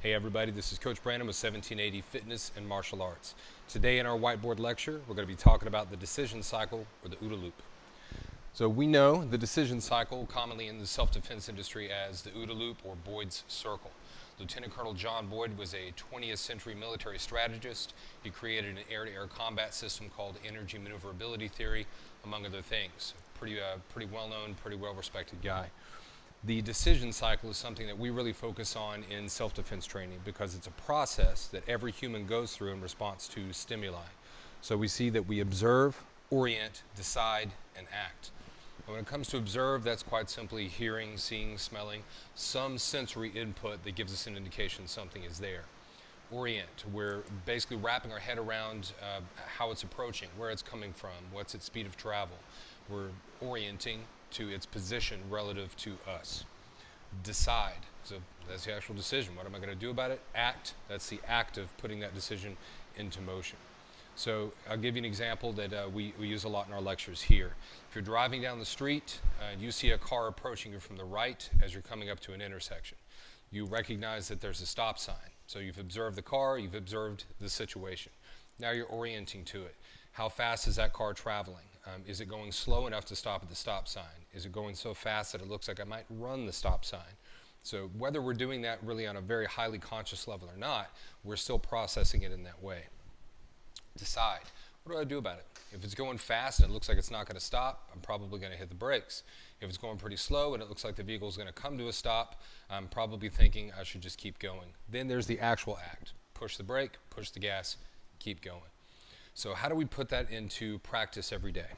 Hey everybody, this is Coach Brandon with 1780 Fitness and Martial Arts. Today in our whiteboard lecture, we're going to be talking about the decision cycle, or the OODA loop. So we know the decision cycle, commonly in the self-defense industry, as the OODA loop or Boyd's circle. Lieutenant Colonel John Boyd was a 20th century military strategist. He created an air-to-air combat system called energy maneuverability theory, among other things. Pretty well-known, pretty well-respected guy. The decision cycle is something that we really focus on in self-defense training because it's a process that every human goes through in response to stimuli. So we see that we observe, orient, decide, and act. And when it comes to observe, that's quite simply hearing, seeing, smelling, some sensory input that gives us an indication something is there. Orient, we're basically wrapping our head around how it's approaching, where it's coming from, what's its speed of travel. We're orienting to its position relative to us. Decide, so that's the actual decision. What am I going to do about it? Act, that's the act of putting that decision into motion. So I'll give you an example that we use a lot in our lectures here. If you're driving down the street, you see a car approaching you from the right as you're coming up to an intersection. You recognize that there's a stop sign. So you've observed the car, you've observed the situation. Now you're orienting to it. How fast is that car traveling? Is it going slow enough to stop at the stop sign? Is it going so fast that it looks like I might run the stop sign? So whether we're doing that really on a very highly conscious level or not, we're still processing it in that way. Decide. What do I do about it? If it's going fast and it looks like it's not going to stop, I'm probably going to hit the brakes. If it's going pretty slow and it looks like the vehicle is going to come to a stop, I'm probably thinking I should just keep going. Then there's the actual act. Push the brake, push the gas, keep going. So how do we put that into practice every day?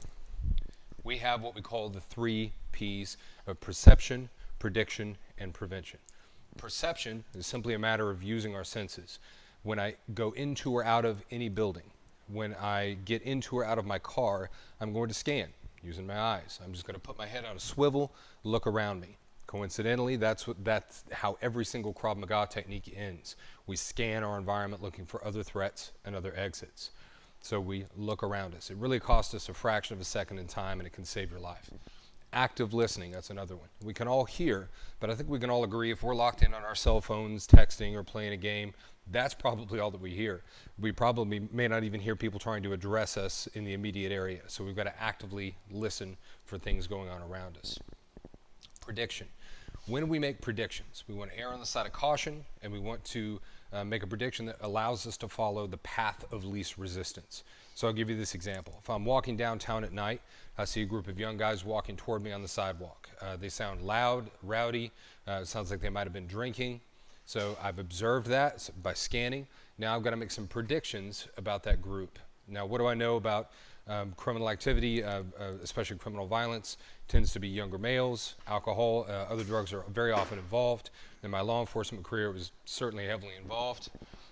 We have what we call the 3 P's of perception, prediction, and prevention. Perception is simply a matter of using our senses. When I go into or out of any building, when I get into or out of my car, I'm going to scan using my eyes. I'm just going to put my head on a swivel, look around me. Coincidentally, that's how every single Krav Maga technique ends. We scan our environment looking for other threats and other exits. So we look around us. It really costs us a fraction of a second in time, and it can save your life. Active listening, that's another one. We can all hear, but I think we can all agree if we're locked in on our cell phones, texting, or playing a game, that's probably all that we hear. We probably may not even hear people trying to address us in the immediate area. So we've got to actively listen for things going on around us. Prediction. When we make predictions, we want to err on the side of caution, and we want to make a prediction that allows us to follow the path of least resistance. So I'll give you this example. If I'm walking downtown at night, I see a group of young guys walking toward me on the sidewalk. They sound loud, rowdy. It sounds like they might have been drinking. So I've observed that by scanning. Now I've got to make some predictions about that group. Now, what do I know about criminal activity, especially criminal violence? Tends to be younger males. Alcohol, other drugs are very often involved. In my law enforcement career, it was certainly heavily involved.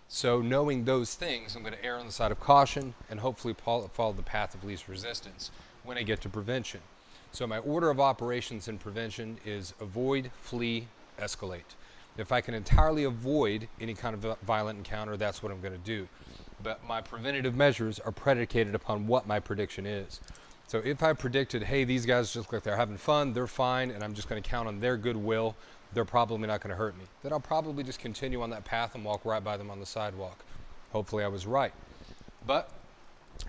So knowing those things, I'm going to err on the side of caution and hopefully follow the path of least resistance when I get to prevention. So my order of operations in prevention is avoid, flee, escalate. If I can entirely avoid any kind of violent encounter, that's what I'm going to do. But my preventative measures are predicated upon what my prediction is. So if I predicted, hey, these guys just look like they're having fun, they're fine, and I'm just going to count on their goodwill, they're probably not going to hurt me, then I'll probably just continue on that path and walk right by them on the sidewalk. Hopefully I was right. But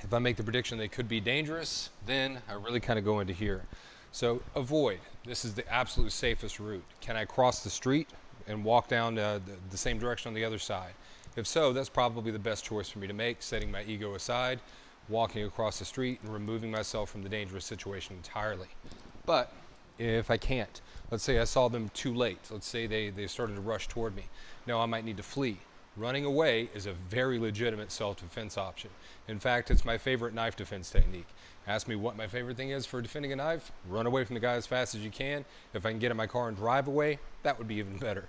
if I make the prediction they could be dangerous, then I really kind of go into here. So avoid. This is the absolute safest route. Can I cross the street and walk down the same direction on the other side? If so, that's probably the best choice for me to make, setting my ego aside, walking across the street and removing myself from the dangerous situation entirely. But if I can't, let's say I saw them too late. Let's say they started to rush toward me. Now I might need to flee. Running away is a very legitimate self-defense option. In fact, it's my favorite knife defense technique. Ask me what my favorite thing is for defending a knife. Run away from the guy as fast as you can. If I can get in my car and drive away, that would be even better.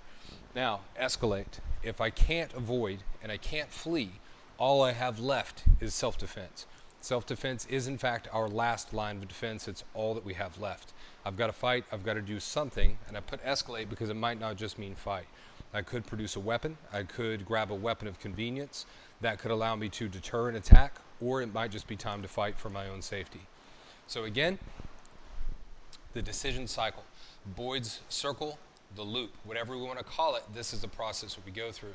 Now, escalate. If I can't avoid and I can't flee, all I have left is self-defense. Self-defense is, in fact, our last line of defense. It's all that we have left. I've got to fight. I've got to do something. And I put escalate because it might not just mean fight. I could produce a weapon. I could grab a weapon of convenience. That could allow me to deter an attack, or it might just be time to fight for my own safety. So again, the decision cycle. Boyd's circle, the loop, whatever we want to call it, this is the process that we go through.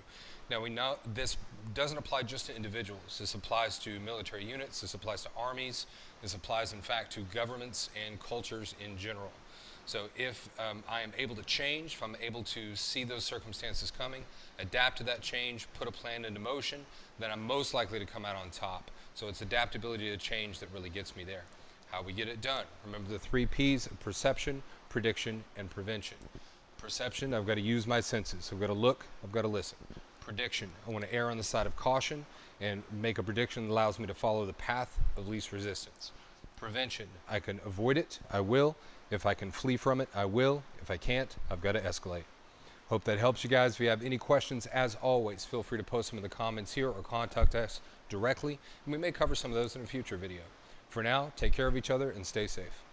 Now, we know this doesn't apply just to individuals. This applies to military units, this applies to armies, this applies, in fact, to governments and cultures in general. So if I am able to change, if I'm able to see those circumstances coming, adapt to that change, put a plan into motion, then I'm most likely to come out on top. So it's adaptability to change that really gets me there. How we get it done. Remember the 3 P's of perception, prediction, and prevention. Perception, I've got to use my senses. I've got to look, I've got to listen. Prediction, I want to err on the side of caution and make a prediction that allows me to follow the path of least resistance. Prevention, I can avoid it, I will. If I can flee from it, I will. If I can't, I've got to escalate. Hope that helps you guys. If you have any questions, as always, feel free to post them in the comments here or contact us directly, and we may cover some of those in a future video. For now, take care of each other and stay safe.